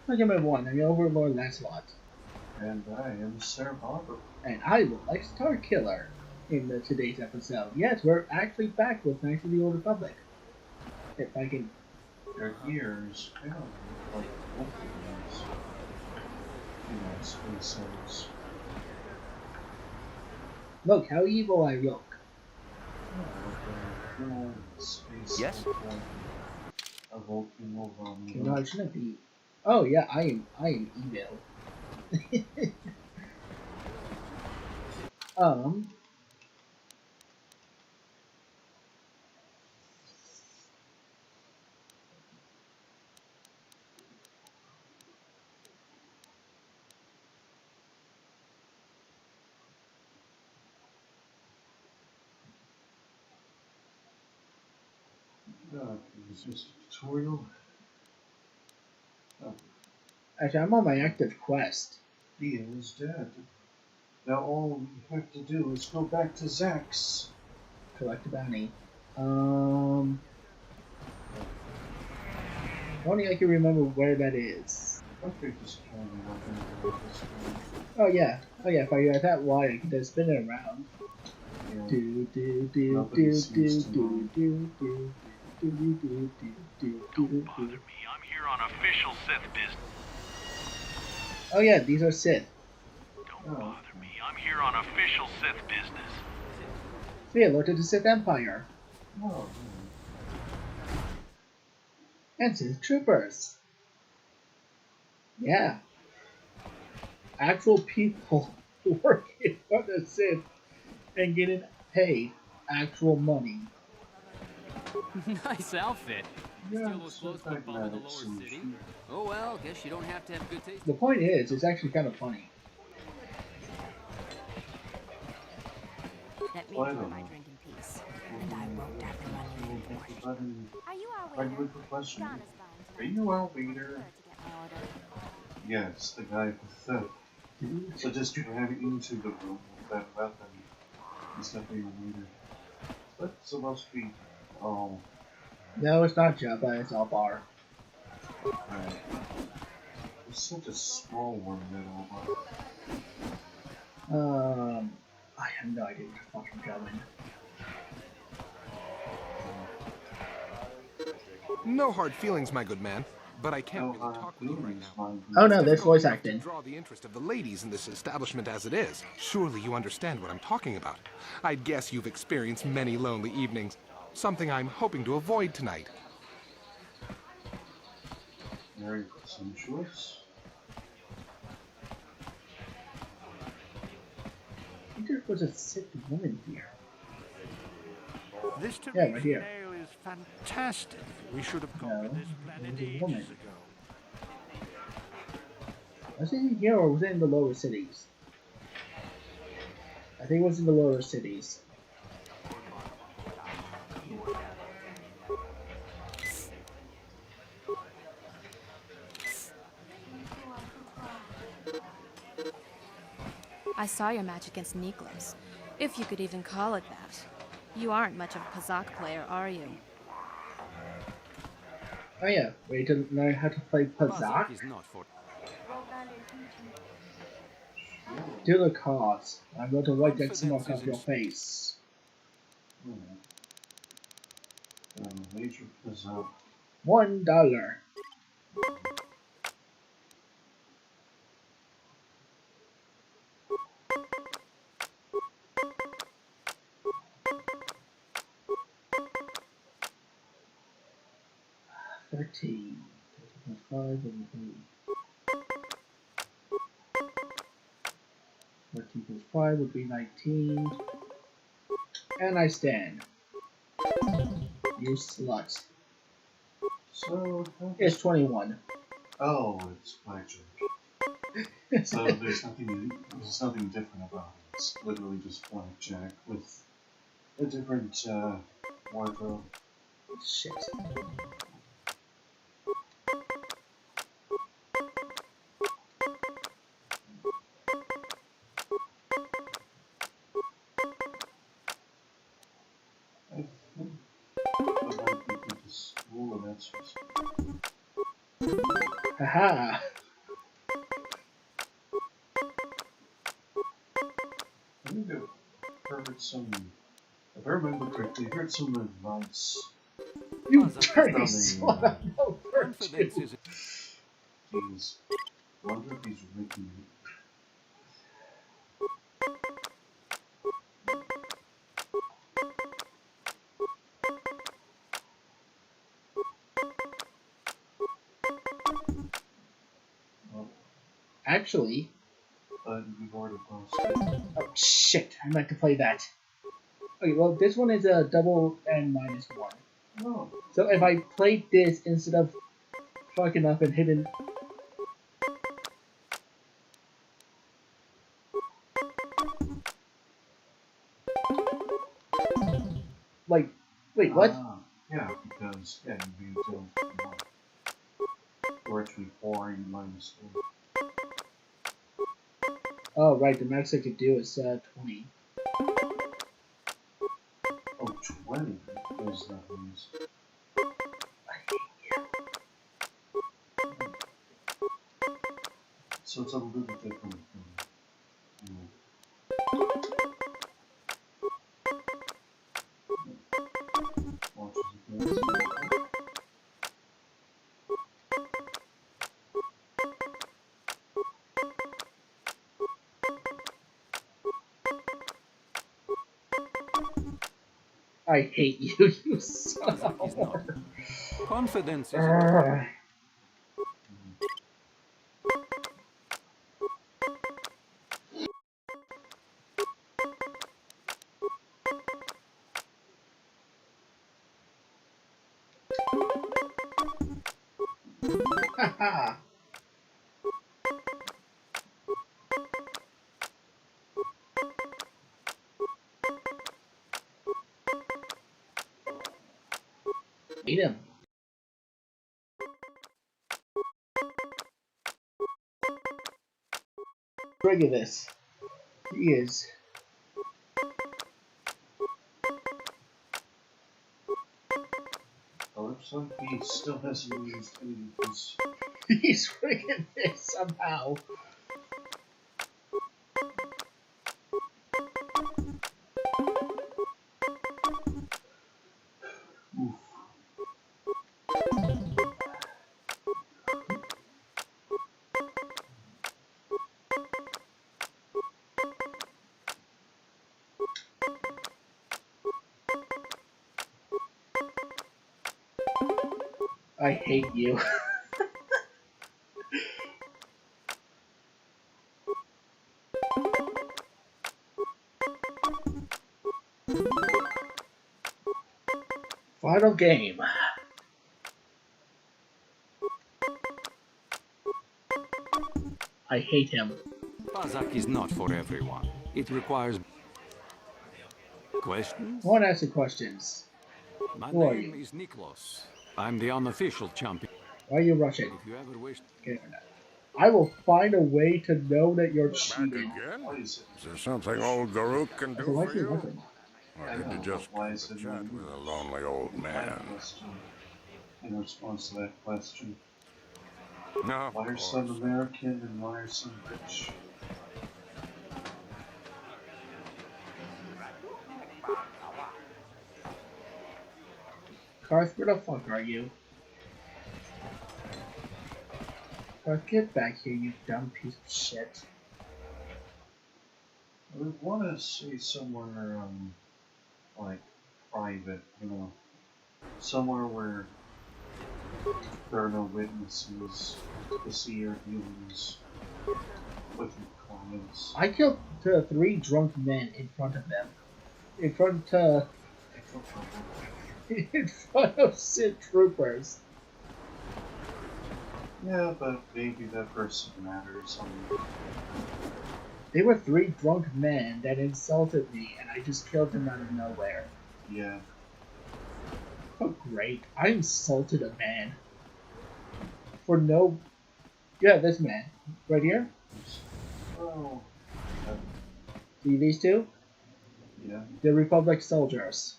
Welcome everyone, I'm your Overlord Lancelot, And I am Sir Barbara. and I will like Star Killer in today's episode. Yes, we're actually back with Knights of the Old Republic. If I can... Their ears kind of look like Wolverine's. Space suits. Look how evil I look. With their little space Yes? a Vulcan over on No, it shouldn't be. Oh yeah, I am evil. um... No, it's just a tutorial. Oh, Actually, I'm on my active quest. he is dead. Now all we have to do is go back to Zax. Collect a bounty. Only I can remember where that is. I think this kind of weapon this one. Oh yeah, if I got that wire, I can just spin it around. Yeah. Do do do Nobody do seems do to know. do do do do do do do do Don't bother me. I'm here on official Sith business. Oh yeah, these are Sith. Don't bother me. I'm here on official Sith business. We alerted the Sith Empire Oh, and Sith troopers. Yeah, actual people working for the Sith and getting paid actual money. Nice outfit. yeah, Still looks close to the bum of the lower city. Oh well, guess you don't have to have good taste. The point is, it's actually kind of funny. Let me Well, I enjoy don't my know. drink in peace, and I won't have to run you for it. Are you our Regular waiter? question. Donna's Are fine you our tonight. waiter? Prefer to get my order. Yes, the guy with the. So just ran into the room with that weapon. He's definitely a waiter. That's supposed to be. Oh, No, it's not Jabba, it's Albar. right. It's such a small one, that Albar. I have no idea where the fuck I'm going. No hard feelings, my good man, but I can't No really hard talk with you right feelings, now. mind you. Oh no, It's there's difficult voice enough acting. to draw the interest of the ladies in this establishment as it is. Surely you understand what I'm talking about. I'd guess you've experienced many lonely evenings, something I'm hoping to avoid tonight. Very presumptuous. I think there was a Sith woman here. This Yeah, right Teresian here. ale is fantastic. We should have No, conquered this planet there's a ages woman. ago. Was it in here or was it in the lower cities? I think it was in the lower cities. I saw your match against Niklas, if you could even call it that. You aren't much of a Pazak player, are you? Oh yeah, ready to learn how to play Pazak? is not for. To the cause. I'm going to wipe that smoke off your face. Major Pazak. $1. $13. 5 and 14 plus 5 would be 19. And I stand. You slut. So, It's 21. oh, it's blackjack. So there's nothing different about it. It's literally just blackjack with a different wardrobe. Shit. I think I might be to school and that's just Haha. I think I've heard some, if I remember correctly, I heard some advice. You That's dirty from son a, of no Confidence virtue. is He's, I wonder if he's written. Well, Actually, you've already posted. oh shit, I meant to play that. Okay, well, this one is a double and minus one. Oh, So if I played this instead of fucking up and hitting. Like, wait, what? Yeah, because, yeah, you'd be until 1. Or actually 4 and minus 1. Oh, right, the max I could do is 20. Oh, 20 is that means. So it's a little different from, you know, watches again. I hate you, you son of a whore. confidence is Urgh. Haha. Beat him. Look at this. He is. It looks like he still hasn't used any of his. He's freaking this somehow. Oof. I hate you. Final game. I hate him. Pazak is not for everyone. It requires questions. I want to ask you questions. My Who are name you? is Niklos. I'm the unofficial champion. Why are you Russian? If you ever wish, Okay, I will find a way to know that you're Back cheating. again? Why is it? Is there something old Garuk can So do why for is he you? Russian? Or I did you know, just but why come is to it chat no with a lonely old I man? have a question in response to that question. No, of Why are course. some American and why are some British? Garth, where the fuck are you? Garth, get back here, you dumb piece of shit. I would want to say somewhere, like, private, you know, somewhere where there are no witnesses to see your dealings with your clients. I killed 3 drunk men in front of them. In front, in front of Sid troopers. Yeah, but maybe that person matters. They were 3 drunk men that insulted me, and I just killed them out of nowhere. Yeah. Oh, great. I insulted a man. For no... Yeah, this man. Right here. Well, See these 2? yeah. They're Republic soldiers.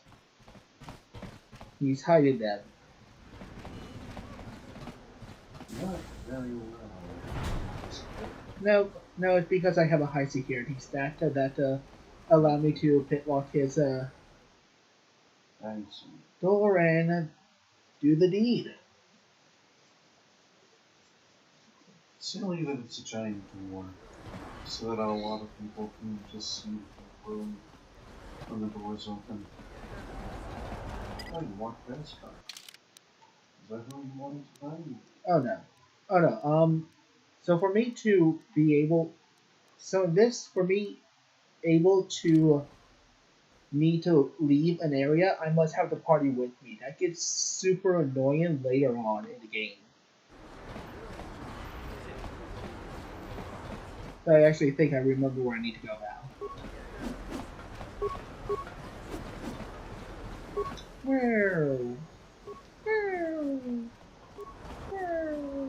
He's hiding them. Yeah, very well. No, no, it's because I have a high security stat that allow me to pitlock his Thanks. door and do the deed. Silly that it's a giant door, so that a lot of people can just see the room when the door's open. Oh, you want this guy? Is that who you wanted to find? Oh no, oh no. So for me to be able, so this for me able to need to leave an area, I must have the party with me. That gets super annoying later on in the game. I actually think I remember where I need to go now. Where? Where? Where?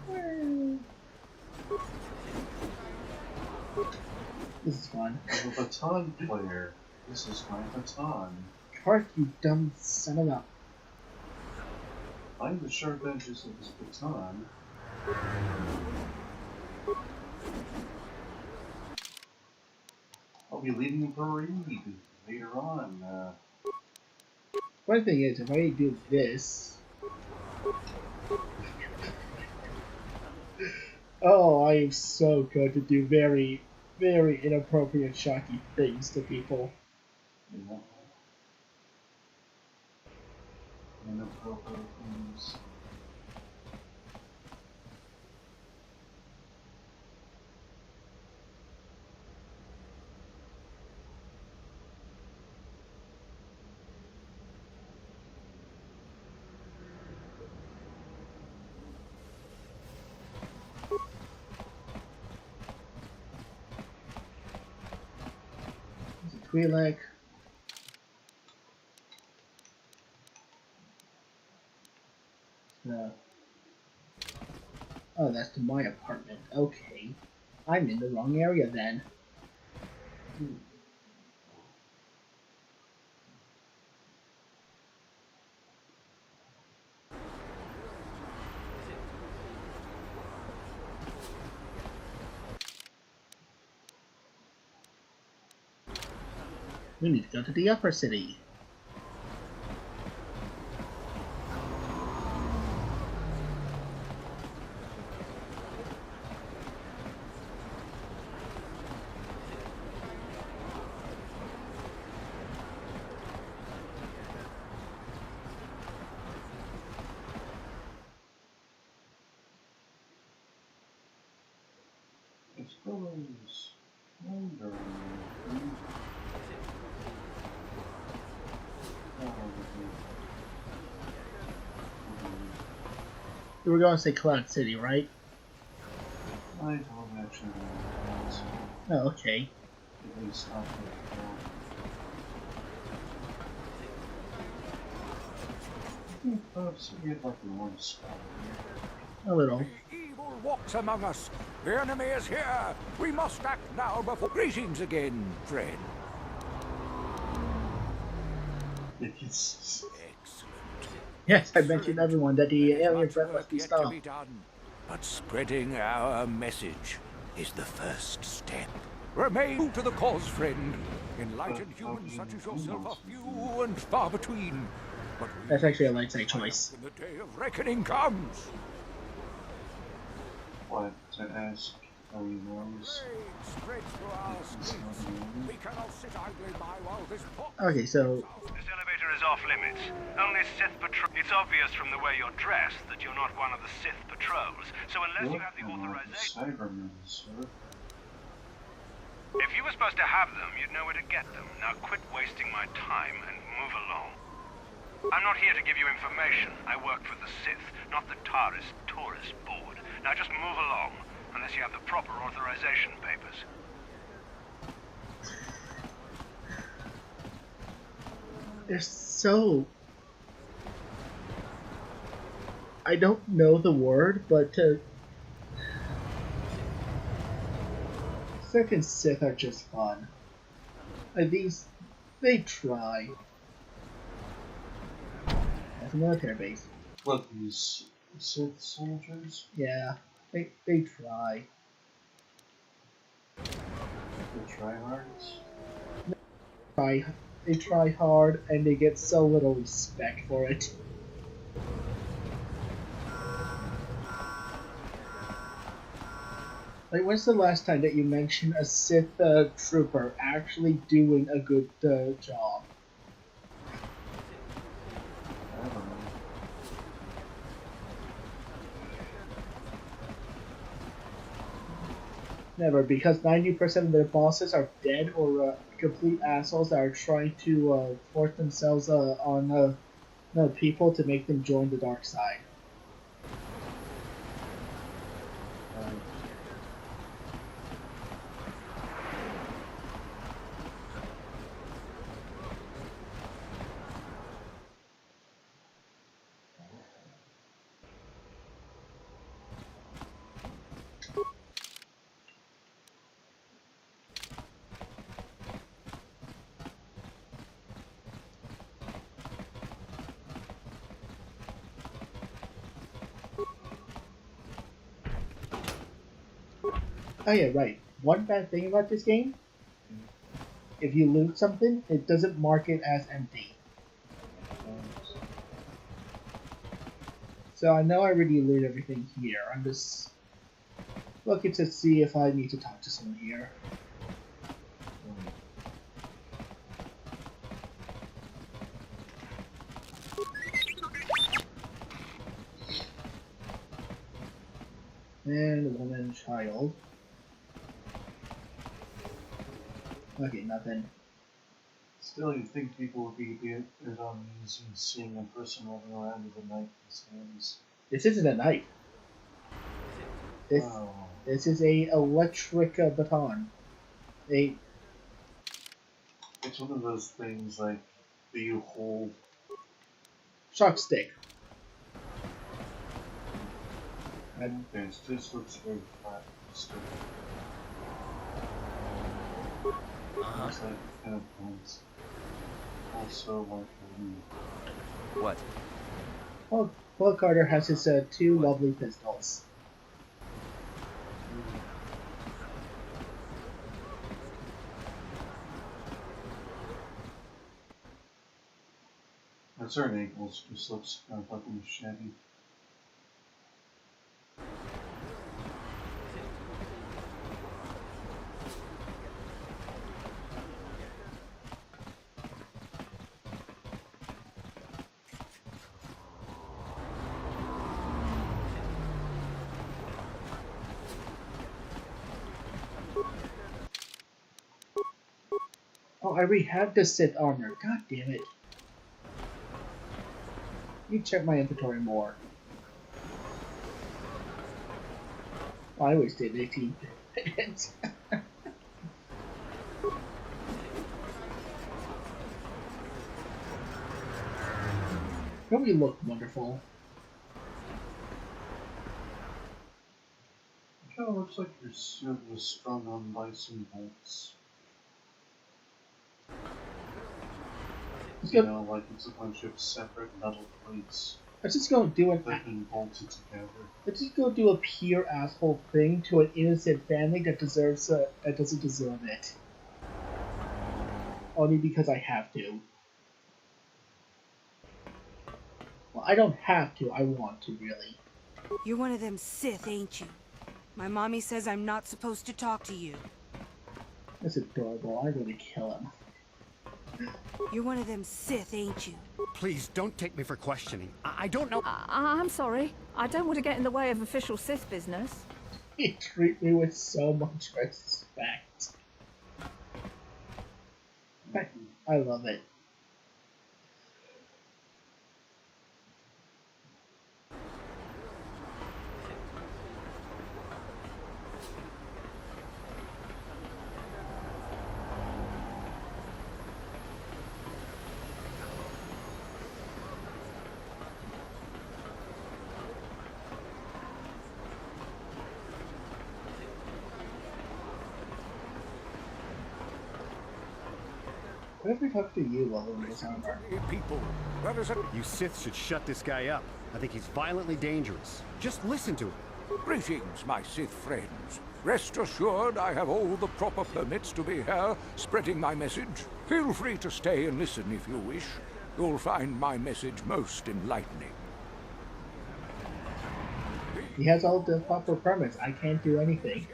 Where? This is fun. I'm a baton player. This is my baton. Clark, you dumb son of a... I'm the sharp edges of this baton. I'll be leading a parade later on. Funny thing is, if I do this... Oh, I am so good to do very, very inappropriate, shocking things to people. Yeah. Inappropriate things. Reelec. Oh, that's to my apartment. Okay. I'm in the wrong area then. We need to go to the upper city. Explorers. Wondering. You were going to say Cloud City, right? I don't actually know. Oh, okay. At least not perhaps we had like one spot. A little. The evil walks among us. The enemy is here. We must act now before... Greetings again, friend. It's Excellent. Yes, I mentioned everyone that the alien threat must be Yet to stopped. be done, but spreading our message is the first step. Remain true to the cause, friend. Enlightened humans such as yourself are few and far between. But we That's actually a light side choice. when the day of reckoning comes. what to ask how he knows. Spread through our streets. We cannot sit idly by while this Okay, so This elevator is off limits. Only Sith patrol. It's obvious from the way you're dressed that you're not one of the Sith patrols. So unless you have the authorization, Cybermen, sir. if you were supposed to have them, you'd know where to get them. Now quit wasting my time and move along. I'm not here to give you information. I work for the Sith, not the tourist board. Now just move along, unless you have the proper authorization papers. they're so... I don't know the word, but second Sith are just fun. These, they try. That's a military base. Look, these Sith soldiers. Yeah, they try. The tryhards. Try they try hard and they get so little respect for it. Like, when's the last time that you mentioned a Sith trooper actually doing a good job? I don't know. Never, because 90% of their bosses are dead or complete assholes that are trying to force themselves on people to make them join the dark side. Oh yeah, right. One bad thing about this game, if you loot something, it doesn't mark it as empty. So I know I already looted everything here. I'm just looking to see if I need to talk to someone here. And a woman and child. Okay, nothing. Still, you'd think people would be a bit uneasy seeing a person walking around with a knife in his hands. This isn't a knife. This is a electric baton. It's one of those things like that you hold. Shock stick. This looks very flat. Still. Looks like kind of points. Also, like What? Well, Paul Carter has his two lovely pistols. at certain angles, just looks kind of fucking shabby. Oh, I already have the Sith armor. God damn it. You check my inventory more. Oh, I always did 18 minutes. Don't you look wonderful? It kind of looks like your suit was strung on bison bolts. You know, like it's a bunch of separate metal plates. Let's just go do that have been bolted together. Let's just go do a pure asshole thing to an innocent family that deserves that doesn't deserve it. Only because I have to. Well, I don't have to. I want to, really. You're one of them Sith, ain't you? My mommy says I'm not supposed to talk to you. That's adorable. I'm gonna kill him. You're one of them Sith, ain't you? Please, don't take me for questioning. I don't know. I'm sorry. I don't want to get in the way of official Sith business. You treat me with so much respect. I love it. What if we talk to you while we're in this armor? People, that is a... You Sith should shut this guy up. I think he's violently dangerous. Just listen to him. Greetings, my Sith friends. Rest assured I have all the proper permits to be here, spreading my message. Feel free to stay and listen if you wish. You'll find my message most enlightening. He has all the proper permits. I can't do anything.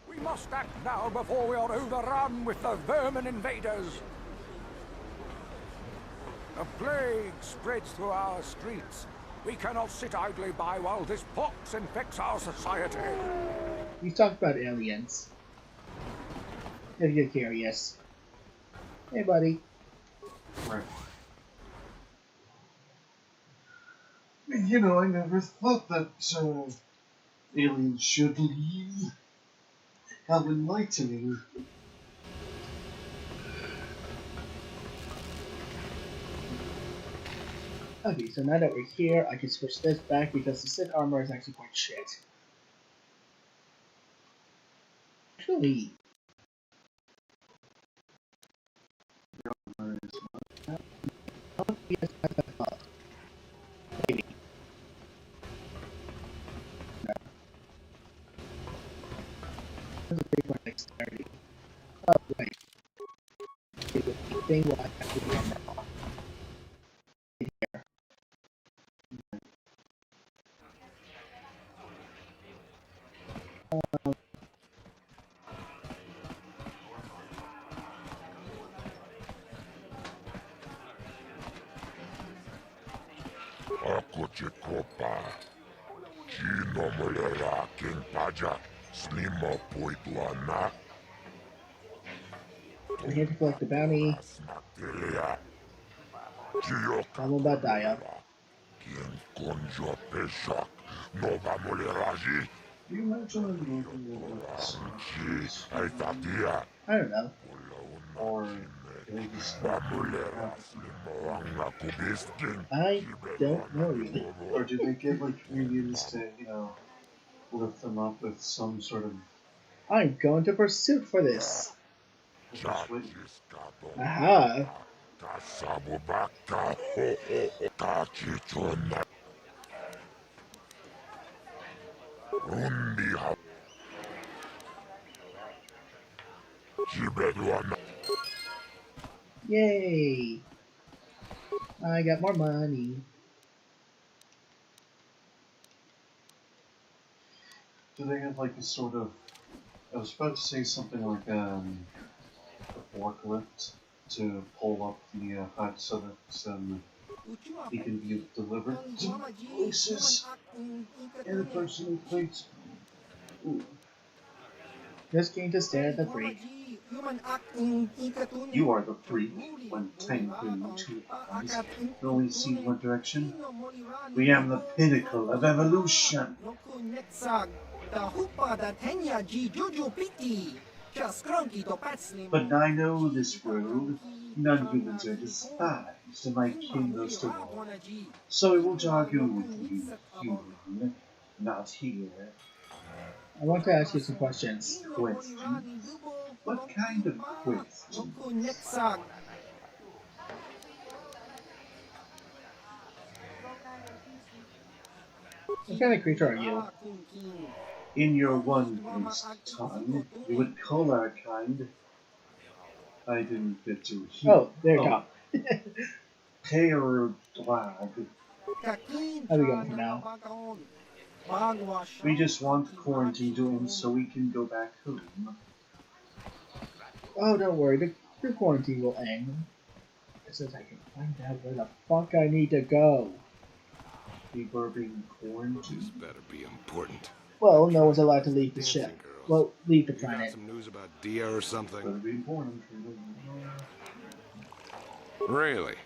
We must act now before we are overrun with the vermin invaders. A plague spreads through our streets. We cannot sit idly by while this pox infects our society. We talked about aliens. If you're curious. Hey, buddy. Right. You know, I never thought that aliens should leave. How enlightening. Okay, so now that we're here, I can switch this back because the Sith armor is actually quite shit. Actually, maybe. No. That's a big one, dexterity. Oh, wait. The thing will have to be armor on. Here. Ako ci kopa. Kino mulera king paja. Snimo puituana. We're here to collect the bounty. Snaktelia. Gio I'm about Daya. Kien konjo peshak. Nova muleraji. Do you imagine working with Anchi. Aitatia. I don't know. or they just I don't know really. or do they get like minions to, you know, lift them up with some sort of I'm going to pursuit for this. persuasion? Aha. Yay. I got more money. Do they have like a sort of, I was about to say something like a forklift to pull up the hut so that he can be delivered to places in a person plates. Just came to stare at the freak. You are the freak when tangling two eyes can only see one direction. We am the pinnacle of evolution. But I know this world, non-humans are despised, and my king goes to war. So I won't argue with you, human, not here. I want to ask you some questions. Questions? What kind of questions? What kind of creature are you? In your one-faced tongue, you would call our kind. I didn't get to hear. Oh, there you go. Pale flag. How we going for now? We just want quarantine to end so we can go back home. Oh, don't worry. The quarantine will end. As soon as I can find out where the fuck I need to go. People are being quarantined. This better be important. Well, no one's allowed to leave the ship. Well, leave the You got planet. some news about Dia or something? Better be important. Really?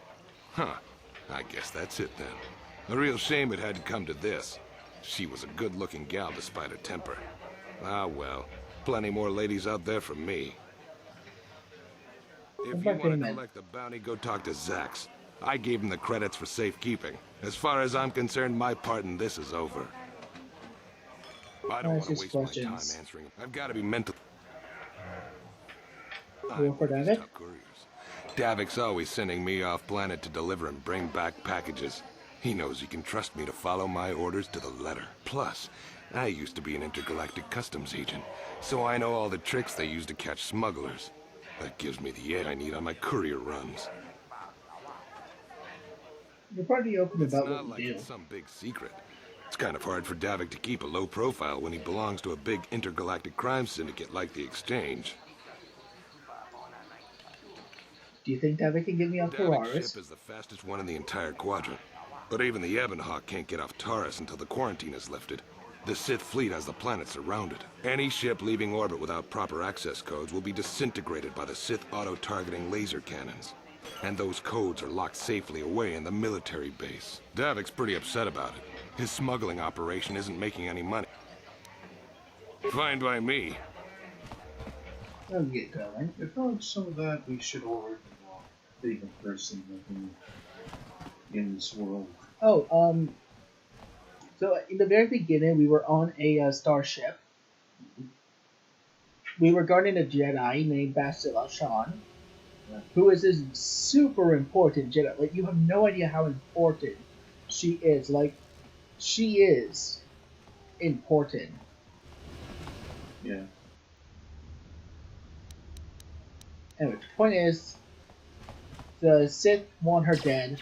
Huh. I guess that's it then. A real shame it had to come to this. She was a good-looking gal despite her temper. Ah well, plenty more ladies out there for me. If you want to collect the bounty, go talk to Zax. I gave him the credits for safekeeping. As far as I'm concerned, my part in this is over. I don't want to waste my time answering. I've got to be mental. Go for that. Davik's always sending me off planet to deliver and bring back packages. He knows he can trust me to follow my orders to the letter. Plus, I used to be an intergalactic customs agent, so I know all the tricks they use to catch smugglers. That gives me the edge I need on my courier runs. You're pretty open It's about not what like you do. it's some big secret. It's kind of hard for Davik to keep a low profile when he belongs to a big intergalactic crime syndicate like the Exchange. Do you think David can get me off Davik's Polaris? ship is the fastest one in the entire quadrant. But even the Ebonhawk can't get off Taurus until the quarantine is lifted. The Sith fleet has the planet surrounded. Any ship leaving orbit without proper access codes will be disintegrated by the Sith auto-targeting laser cannons. And those codes are locked safely away in the military base. Davik's pretty upset about it. His smuggling operation isn't making any money. Fine by me. I'll get going. I feel like some of that we should already know. Being a person living in this world. Oh, so in the very beginning, we were on a starship. We were guarding a Jedi named Bastila Shan, who is this super important Jedi. Like, you have no idea how important she is. Like, she is important. Yeah. Anyway, the point is, the Sith want her dead.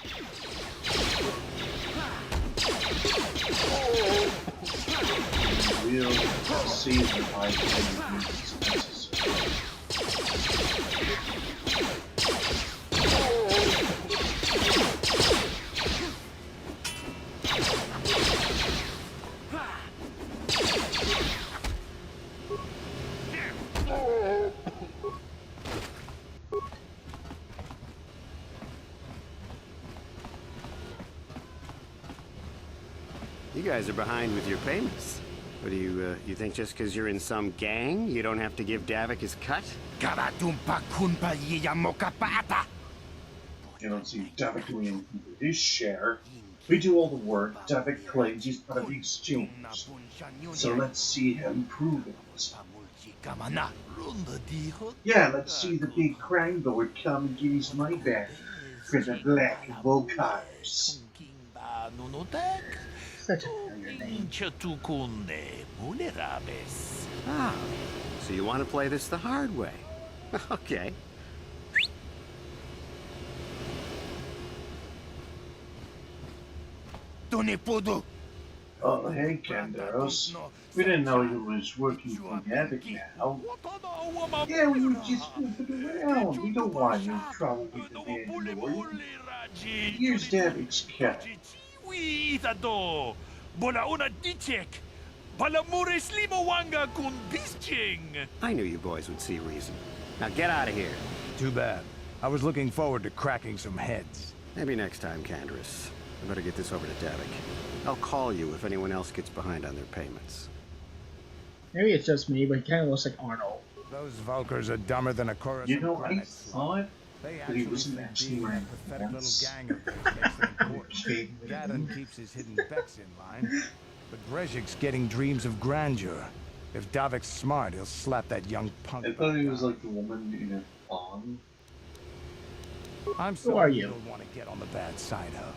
We'll see if I can use this. You guys are behind with your payments. What do you think just because you're in some gang, you don't have to give Davik his cut? You don't see Davik doing anything for his share. We do all the work. Davik claims he's part of the exchange. So let's see him prove it. Yeah, let's see the big crime lord come and give his money back for the black Volcars. Such a familiar name. Ah, so you want to play this the hard way? Okay. Oh, hey, Kandaros. We didn't know you was working for Davik now. Yeah, we were just goofing around. We don't want you in trouble with the Mandalorian. Here's Davik's cut. I knew you boys would see reason. Now get out of here. Too bad. I was looking forward to cracking some heads. Maybe next time, Candaris. I better get this over to Davik. I'll call you if anyone else gets behind on their payments. Maybe it's just me, but he kind of looks like Arnold. Those Vulcars are dumber than a chorus You of know, I granite. thought that he wasn't actually being a wearing pathetic little pants. gang of theirs makes them important. Gadon keeps his hidden becks in line, but Brezhik's getting dreams of grandeur. If Davik's smart, he'll slap that young punk. I thought he was like the woman in a thong. I'm Who sorry are you you? don't want to get on the bad side of.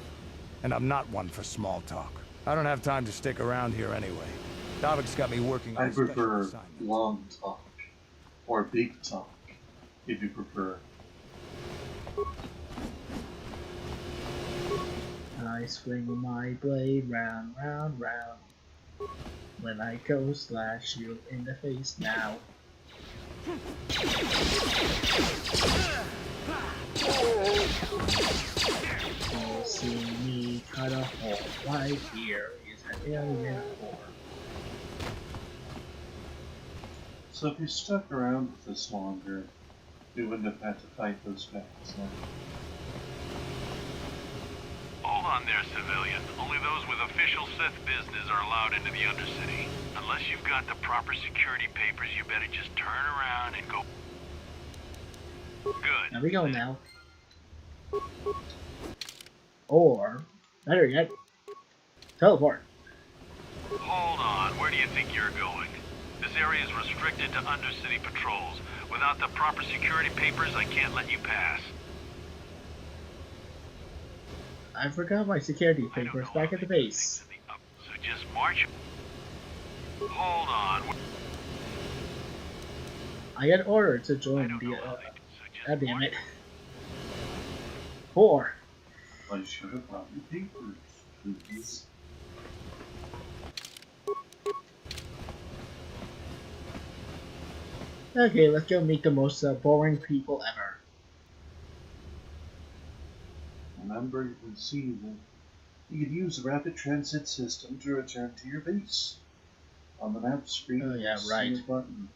And I'm not one for small talk. I don't have time to stick around here anyway. Davik's got me working on I a special prefer assignment. long talk. Or big talk, if you prefer. I swing my blade round, round, round. When I go slash you in the face now. You'll see me cut a hole right here is an alien core. So if you stuck around with this longer, you wouldn't have had to fight those guys. Huh? Hold on there, civilian. Only those with official Sith business are allowed into the Undercity. Unless you've got the proper security papers, you better just turn around and go. Good. There we go now. Or, better yet, teleport. Hold on. Where do you think you're going? This area is restricted to Undercity patrols. Without the proper security papers, I can't let you pass. I forgot my security papers back at the base. So just march. Hold on. I got ordered to join the. God damn it. 4. I should have brought your papers, please. Okay, let's go meet the most boring people ever. Remember, you can see that you can use the rapid transit system to return to your base. On the map screen, Oh yeah, right. see a button.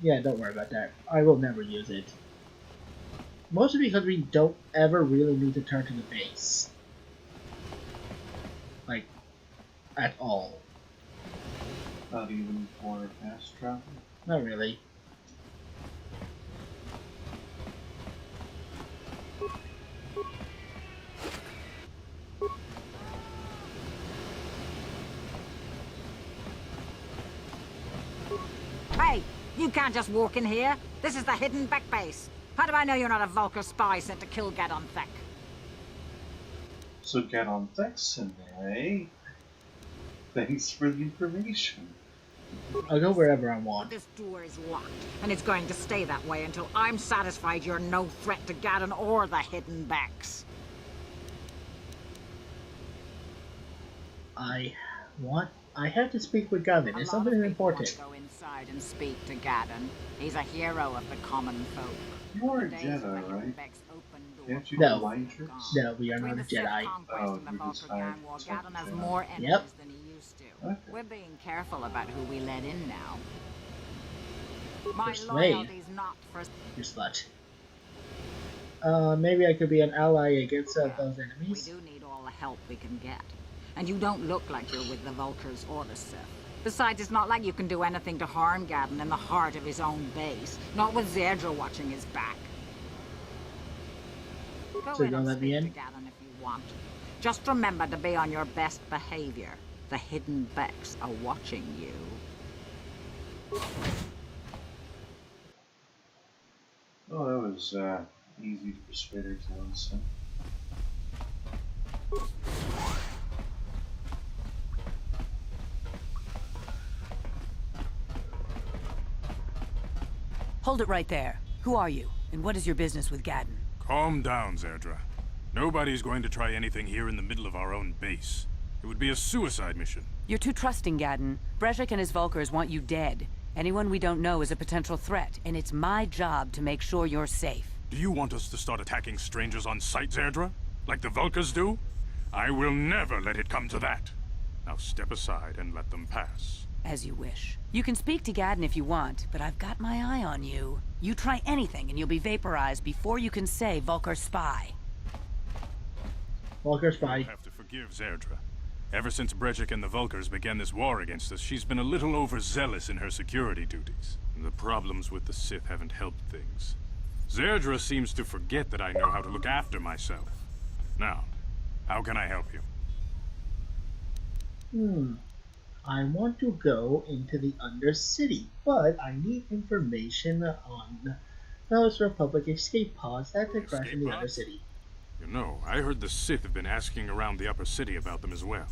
Yeah, don't worry about that. I will never use it. Mostly because we don't ever really need to turn to the base. Like, at all. Not even for fast travel? Not really. Hey, you can't just walk in here. This is the hidden back base. How do I know you're not a Vulcar spy sent to kill Gadon Thek? So get on Thexan, eh? Thanks for the information. I'll go wherever I want. This door is locked, and it's going to stay that way until I'm satisfied you're no threat to Gadon or the hidden backs. I have to speak with Gavin. It's something important. Go inside and speak to Gadon. He's a hero of the common folk. You are a Jedi, right? Can't you No. do mind tricks? No, we are not a Jedi. Oh, you're just hired. Gadon has more enemies than he used to. Okay. We're being careful about who we let in now. My Persuade? loyalty's not for... You slut. Maybe I could be an ally against those We enemies. do need all the help we can get. And you don't look like you're with the Vulcars or the Sith. Besides, it's not like you can do anything to harm Gadon in the heart of his own base. Not with Zedra watching his back. Go So you're in gonna and let me speak in? to Gadon if you want. Just remember to be on your best behavior. The hidden Becks are watching you. Oh, that was easy to persuade her to listen. Hold it right there. Who are you? And what is your business with Gadon? Calm down, Zerdra. Nobody's going to try anything here in the middle of our own base. It would be a suicide mission. You're too trusting, Gadon. Brejik and his Vulkars want you dead. Anyone we don't know is a potential threat, and it's my job to make sure you're safe. Do you want us to start attacking strangers on sight, Zerdra? Like the Vulkars do? I will never let it come to that. Now step aside and let them pass. As you wish. You can speak to Gadon if you want, but I've got my eye on you. You try anything and you'll be vaporized before you can say Vulcar spy. Vulcar spy. You'll have to forgive Zerdra. Ever since Brejik and the Vulkars began this war against us, she's been a little overzealous in her security duties. The problems with the Sith haven't helped things. Zerdra seems to forget that I know how to look after myself. Now, how can I help you? I want to go into the Undercity, but I need information on those Republic escape pods that could crash in the Undercity. You know, I heard the Sith have been asking around the Upper City about them as well.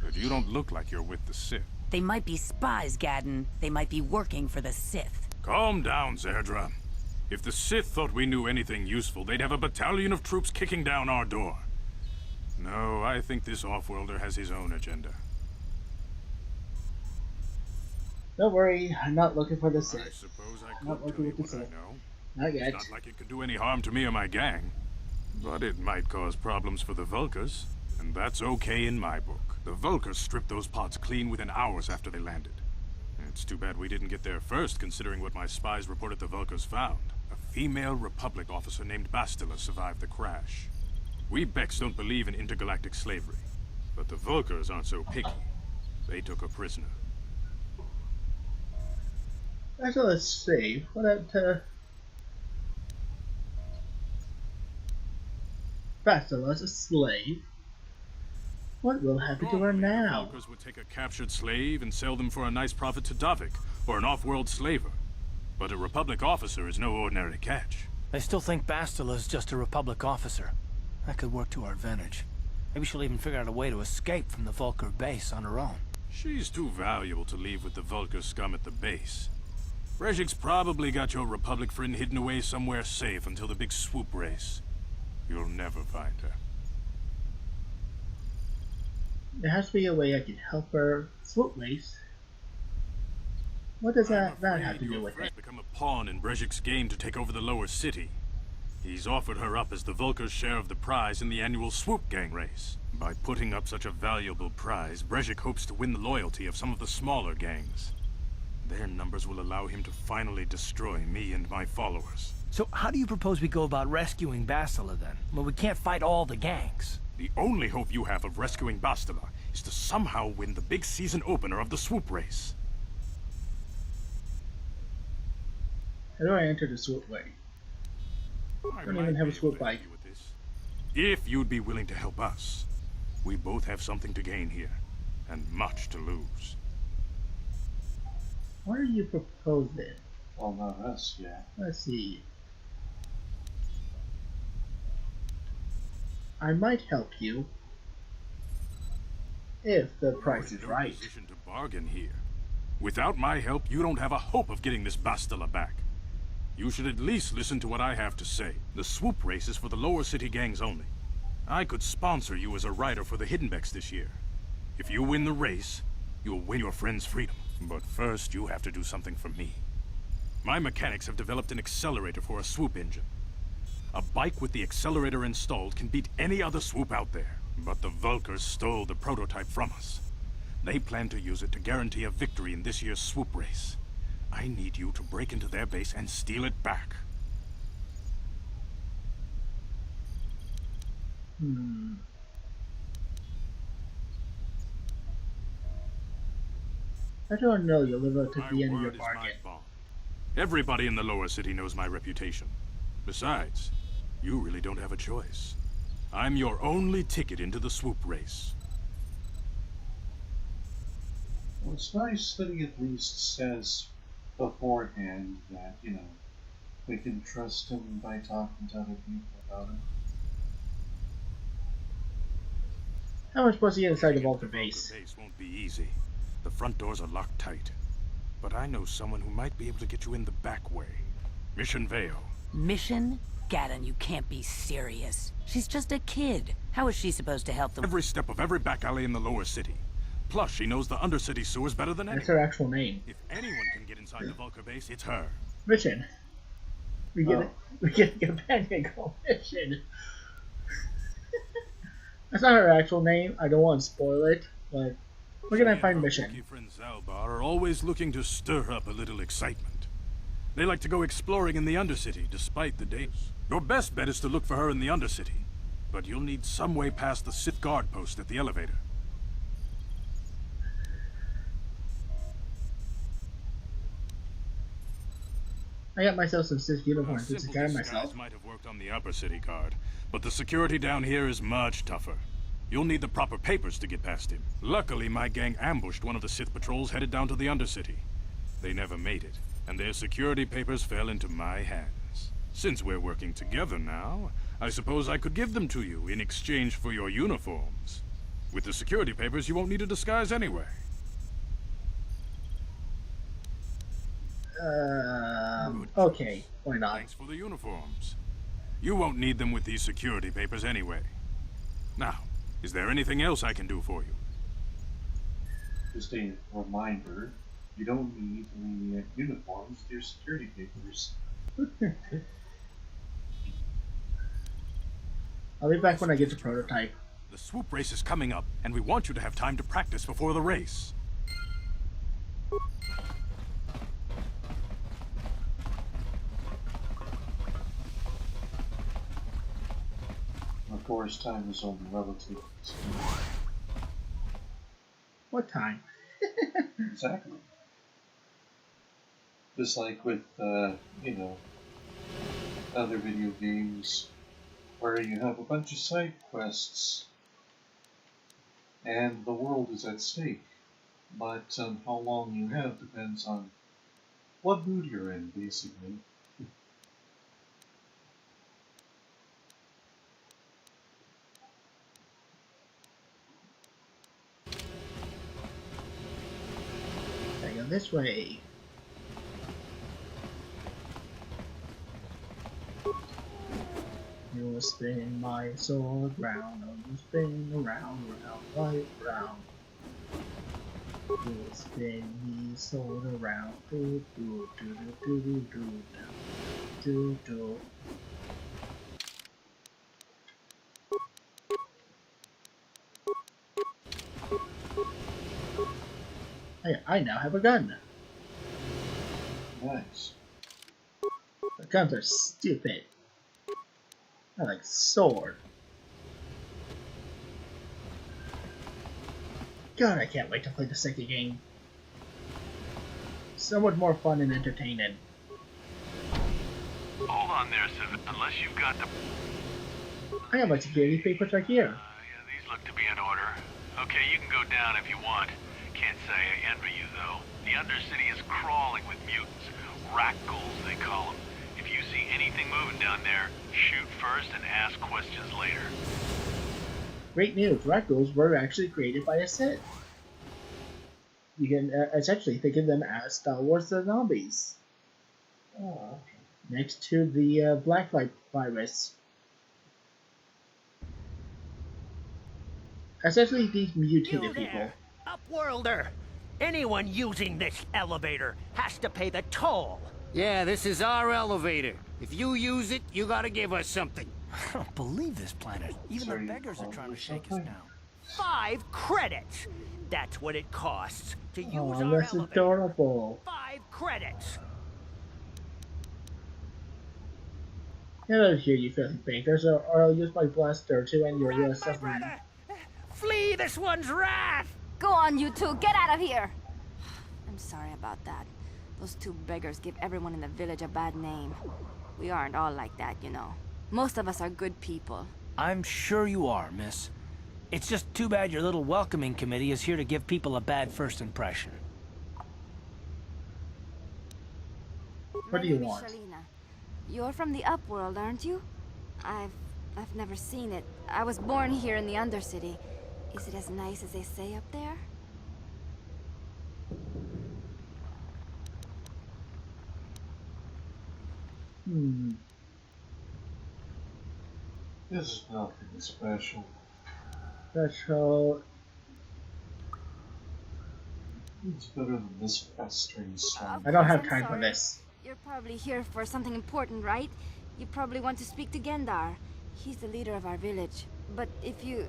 But you don't look like you're with the Sith. They might be spies, Gadon. They might be working for the Sith. Calm down, Zerdra. If the Sith thought we knew anything useful, they'd have a battalion of troops kicking down our door. No, I think this off-worlder has his own agenda. Don't worry, I'm not looking for the I Sith. suppose I Not could working tell you with the what I Sith. know. Not yet. It's not like it could do any harm to me or my gang. But it might cause problems for the Vulkars, and that's okay in my book. The Vulkars stripped those pods clean within hours after they landed. It's too bad we didn't get there first, considering what my spies reported the Vulkars found. A female Republic officer named Bastila survived the crash. We Becks don't believe in intergalactic slavery, but the Vulkars aren't so picky. They took her prisoner. Actually, let's see. What that, Bastila's a slave. What will happen to her now? The Vulkars would take a captured slave and sell them for a nice profit to Davik, or an off-world slaver. But a Republic officer is no ordinary catch. I still think Bastila's just a Republic officer. That could work to our advantage. Maybe she'll even figure out a way to escape from the Vulcar base on her own. She's too valuable to leave with the Vulcar scum at the base. Brejik's probably got your Republic friend hidden away somewhere safe until the big swoop race. You'll never find her. There has to be a way I can help her swoop race. What does that have to do with it? Become a pawn in Brejik's game to take over the lower city. He's offered her up as the Vulcar's share of the prize in the annual swoop gang race. By putting up such a valuable prize, Brejik hopes to win the loyalty of some of the smaller gangs. Their numbers will allow him to finally destroy me and my followers. So how do you propose we go about rescuing Bastila then? Well, we can't fight all the gangs. The only hope you have of rescuing Bastila is to somehow win the big season opener of the swoop race. How do I enter the swoop way? I don't even have a swoop bike. If you'd be willing to help us, we both have something to gain here, and much to lose. What are you proposing? Well, not us, yeah. Let's see. I might help you if the price is right. Position to bargain here. Without my help, you don't have a hope of getting this Bastila back. You should at least listen to what I have to say. The swoop race is for the lower city gangs only. I could sponsor you as a rider for the Hiddenbecks this year. If you win the race, you'll win your friend's freedom. But first, you have to do something for me. My mechanics have developed an accelerator for a swoop engine. A bike with the accelerator installed can beat any other swoop out there. But the Vulcars stole the prototype from us. They plan to use it to guarantee a victory in this year's swoop race. I need you to break into their base and steal it back. I don't know, you'll live up to the end of your bargain. Everybody in the lower city knows my reputation. Besides, you really don't have a choice. I'm your only ticket into the swoop race. Well, it's nice that he at least says beforehand that, you know, we can trust him by talking to other people about him. How much was he inside the Vulcar base? The base won't be easy. The front doors are locked tight. But I know someone who might be able to get you in the back way. Mission Veo. Mission? Gaddon, you can't be serious. She's just a kid. How is she supposed to help them? Every step of every back alley in the lower city. Plus, she knows the undercity sewers better than anyone. That's her actual name. If anyone can get inside the Vulcar base, it's her. Mission. We get a companion called Mission. That's not her actual name. I don't want to spoil it, but where can I find Mission? Wookiee friends Zalbar are always looking to stir up a little excitement. They like to go exploring in the Undercity, despite the dangers. Your best bet is to look for her in the Undercity, but you'll need some way past the Sith guard post at the elevator. I got myself some Sith uniforms to Simple guard disguise myself. might have worked on the upper city guard, but the security down here is much tougher. You'll need the proper papers to get past him. Luckily, my gang ambushed one of the Sith patrols headed down to the Undercity. They never made it, and their security papers fell into my hands. Since we're working together now, I suppose I could give them to you in exchange for your uniforms. With the security papers, you won't need a disguise anyway. Okay, why not? Thanks for the uniforms. You won't need them with these security papers anyway. Now, is there anything else I can do for you? Just a reminder, you don't need the uniforms with your security papers. I'll be back when I get the prototype. The swoop race is coming up, and we want you to have time to practice before the race. Of course, time is only relative. What time? Exactly. Just like with, you know, other video games where you have a bunch of side quests and the world is at stake. But how long you have depends on what mood you're in, basically. go this way. You will spin my sword round, oh, you spin round, right round. You will spin me sword around, do do do do do do do do do. Hey, I now have a gun. Nice. The guns are stupid. I like sword. God, I can't wait to play the second game. So much more fun and entertaining. Hold on there, Civ. Unless you've got the... I have my security papers right here. Yeah, these look to be in order. Okay, you can go down if you want. Can't say I envy you, though. The Undercity is crawling with mutants. Rat ghouls, they call them. If you see anything moving down there, shoot first and ask questions later. Great news, rat ghouls were actually created by a Sith. You can essentially think of them as Star Wars zombies. Oh, next to the Blacklight virus. Essentially, these mutated people. Upworlder! Anyone using this elevator has to pay the toll. Yeah, this is our elevator. If you use it, you gotta give us something. I don't believe this planet. Even the beggars are trying to shake us down. 5 credits! That's what it costs to use Oh, our that's elevator. adorable. 5 credits! Get out of here, you filthy bakers, or I'll use my blaster to end your suffering. Flee this one's wrath! Go on, you two. Get out of here. I'm sorry about that. Those 2 beggars give everyone in the village a bad name. We aren't all like that, you know. Most of us are good people. I'm sure you are, miss. It's just too bad your little welcoming committee is here to give people a bad first impression. What do you want? Shalina. You're from the Upworld, aren't you? I've never seen it. I was born here in the Undercity. Is it as nice as they say up there? This is nothing special. Special. It's better than this festering slump. I don't have I'm time for sorry. this. You're probably here for something important, right? You probably want to speak to Gendar. He's the leader of our village. But if you...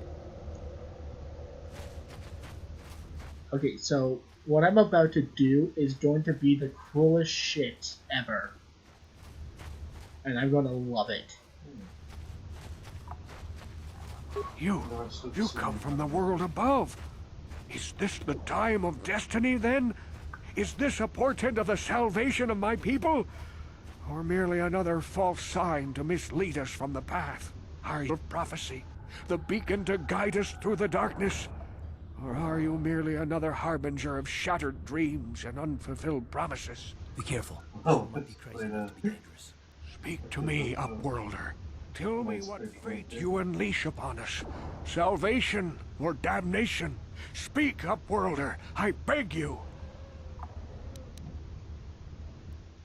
Okay, so what I'm about to do is going to be the cruelest shit ever. And I'm gonna love it. You come from the world above. Is this the time of destiny, then? Is this a portent of the salvation of my people? Or merely another false sign to mislead us from the path? Are you of prophecy, the beacon to guide us through the darkness? Or are you merely another harbinger of shattered dreams and unfulfilled promises? Be careful. Oh, Might be crazy enough to be dangerous. Speak to me, Upworlder. Tell me what fate you unleash upon us. Salvation or damnation? Speak, Upworlder, I beg you.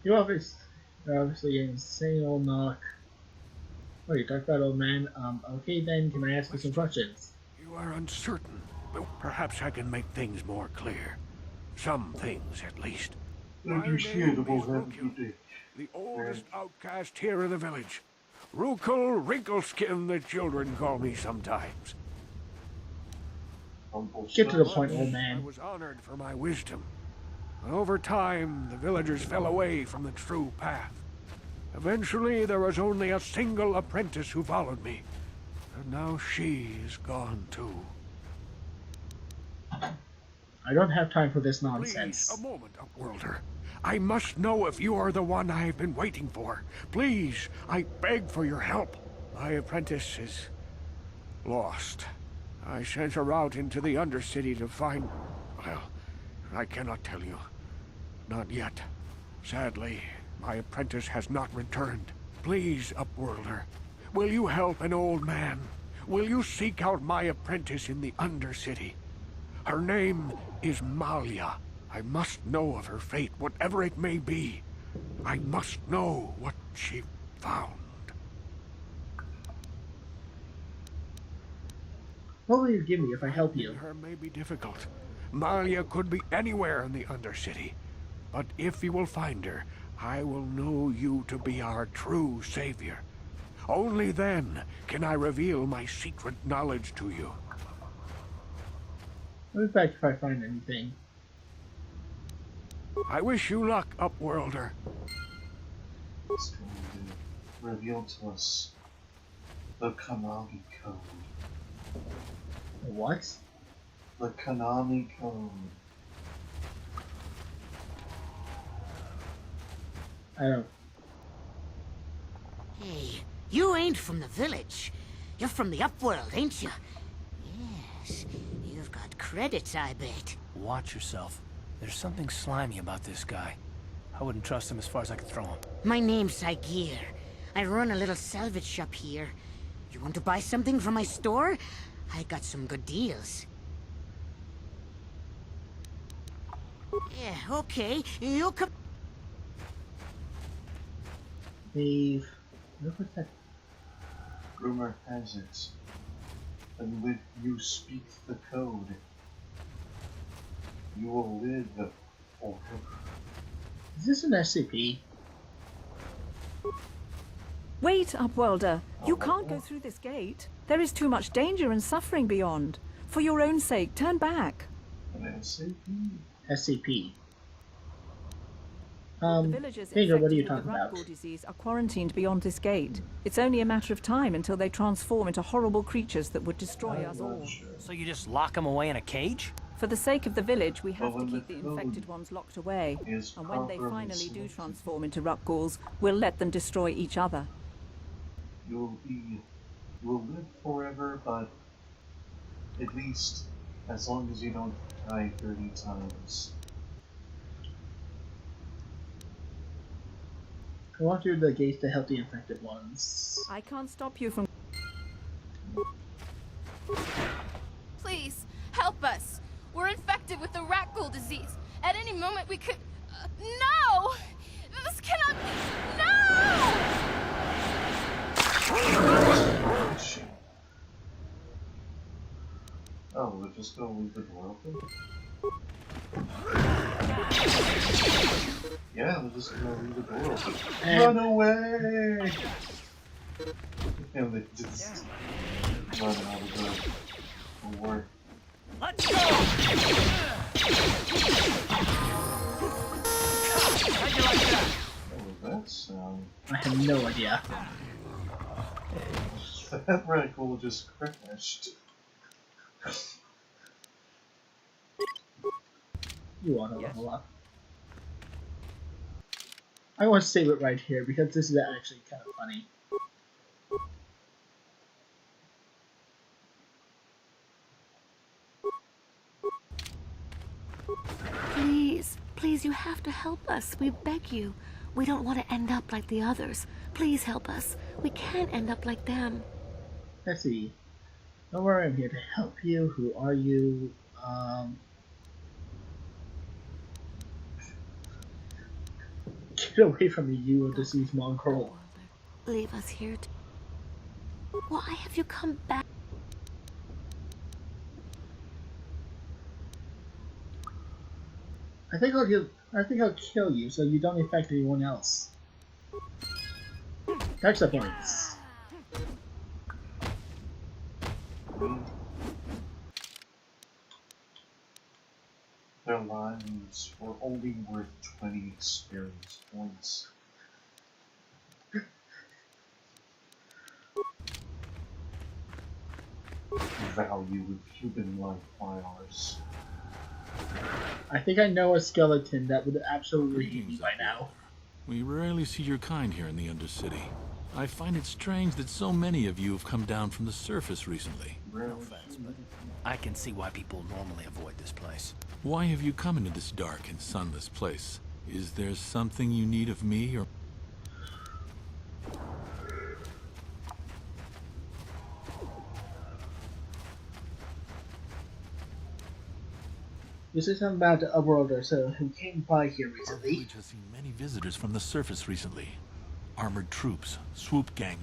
You obviously an insane old knock. What are you talking about, old man? Okay then, can I ask you some questions? You are uncertain, but perhaps I can make things more clear. Some things, at least. My name is Rukul, the oldest outcast here in the village. Rukul Wrinkleskin, the children call me sometimes. Get to the point, old man. I was honored for my wisdom. But over time, the villagers fell away from the true path. Eventually, there was only a single apprentice who followed me. And now she is gone too. I don't have time for this nonsense. Please, a moment, Upworlder. I must know if you are the one I have been waiting for. Please, I beg for your help. My apprentice is lost. I sent her out into the Undercity to find... Well, I cannot tell you. Not yet. Sadly, my apprentice has not returned. Please, Upworlder, will you help an old man? Will you seek out my apprentice in the Undercity? Her name is Malia. I must know of her fate, whatever it may be. I must know what she found. What will you give me if I help you? Finding her may be difficult. Malia could be anywhere in the Undercity. But if you will find her, I will know you to be our true savior. Only then can I reveal my secret knowledge to you. What if I find anything? I wish you luck, Upworlder. It's going to reveal to us the Konami code. What? The Konami code. I don't. Hey, you ain't from the village. You're from the Upworld, ain't you? Yes, you've got credits, I bet. Watch yourself. There's something slimy about this guy. I wouldn't trust him as far as I could throw him. My name's Saigir. I run a little salvage shop here. You want to buy something from my store? I got some good deals. Yeah, okay. You'll come. Dave. Look at that. Rumor has it, and when you speak the code, you will live forever. Is this an SCP? Wait, Upworlder. You can't go through this gate. There is too much danger and suffering beyond. For your own sake, turn back. An SCP? SCP. The villagers Pedro, what are you infected with talking the about? rat-gall disease are quarantined beyond this gate. It's only a matter of time until they transform into horrible creatures that would destroy us all. So you just lock him away in a cage? For the sake of the village, we have Well, to when keep the the infected ones locked away. is And when they properly finally do selected, transform into rat-galls, we'll let them destroy each other. You will live forever, but at least as long as you don't die 30 times. I want through the gates to help the infected ones. I can't stop you from... Please, help us. We're infected with the rat ghoul disease. At any moment we could... no! This cannot be... No! Oh, we're just gonna leave the door open? Yeah, we're just gonna leave the door open. Run away! And they just run out of the war. Let's go! How'd you like that? What was that sound? I have no idea. That red ghoul just crashed. You want to level up. I want to save it right here because this is actually kind of funny. Please, please, you have to help us. We beg you. We don't want to end up like the others. Please help us. We can't end up like them. Let's see. Don't worry, I'm here to help you. Who are you? Get away from me, you diseased mongrel. Leave us here. Why have you come back? I think I'll kill you so you don't infect anyone else. Extra points. Their lives were only worth 20 experience points. Value of human life by ours. I think I know a skeleton that would absolutely hate me by now. We rarely see your kind here in the Undercity. I find it strange that so many of you have come down from the surface recently. No offense, but I can see why people normally avoid this place. Why have you come into this dark and sunless place? Is there something you need of me, or... You said something about the Upworlder, so who came by here Our recently. village has seen many visitors from the surface recently. Armored troops, swoop gang.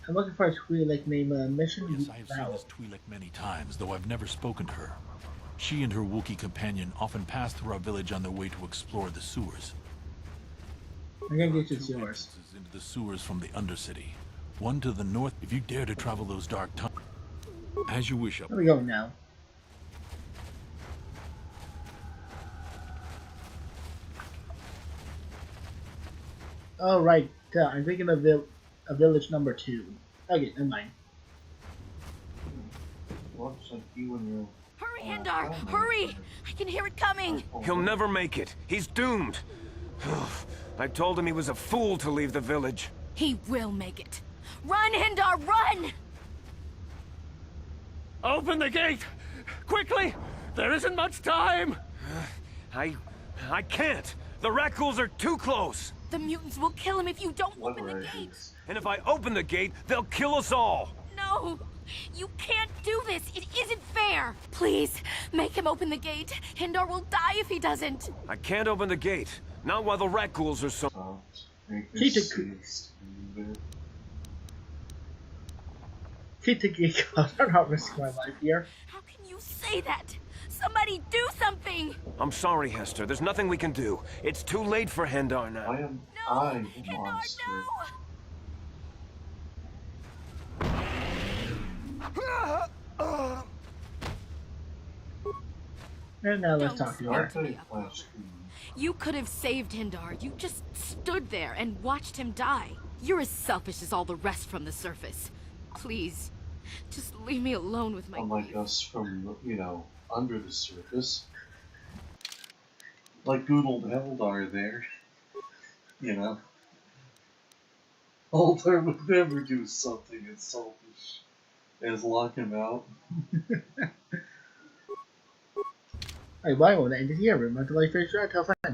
I'm looking for a Twi'lek named Mission Yes, I have seen Val. this Twi'lek many times, though I've never spoken to her. She and her Wookiee companion often pass through our village on their way to explore the sewers. I'm gonna get you Two yours. entrances into the sewers from the Undercity. One to the north if you dare to travel those dark tunnels. As you wish. Where we go now? Oh, right. I'm thinking of village number 2. Okay, never mind. Looks like you and your... Hurry, Hindar! Hurry! I can hear it coming! He'll never make it. He's doomed. I told him he was a fool to leave the village. He will make it. Run, Hindar, run! Open the gate! Quickly! There isn't much time! I can't. The Rakghouls are too close. The mutants will kill him if you don't open the gate. And if I open the gate, they'll kill us all. No! You can't do this! It isn't fair! Please, make him open the gate. Hindar will die if he doesn't. I can't open the gate. Not while the Rakghouls are so... Keep the gate closed. I'm not risking my life here. How can you say that? Somebody do something! I'm sorry, Hester. There's nothing we can do. It's too late for Hendar now. I monster. And now let's talk to her. You could have saved Hindar. You just stood there and watched him die. You're as selfish as all the rest from the surface. Please, just leave me alone with my Unlike us from, you know, under the surface. Like good old Eldar there. You know. Eldar would never do something as selfish as lock him out. Hey, why won't I end it here? Remember to like, favorite, share, tell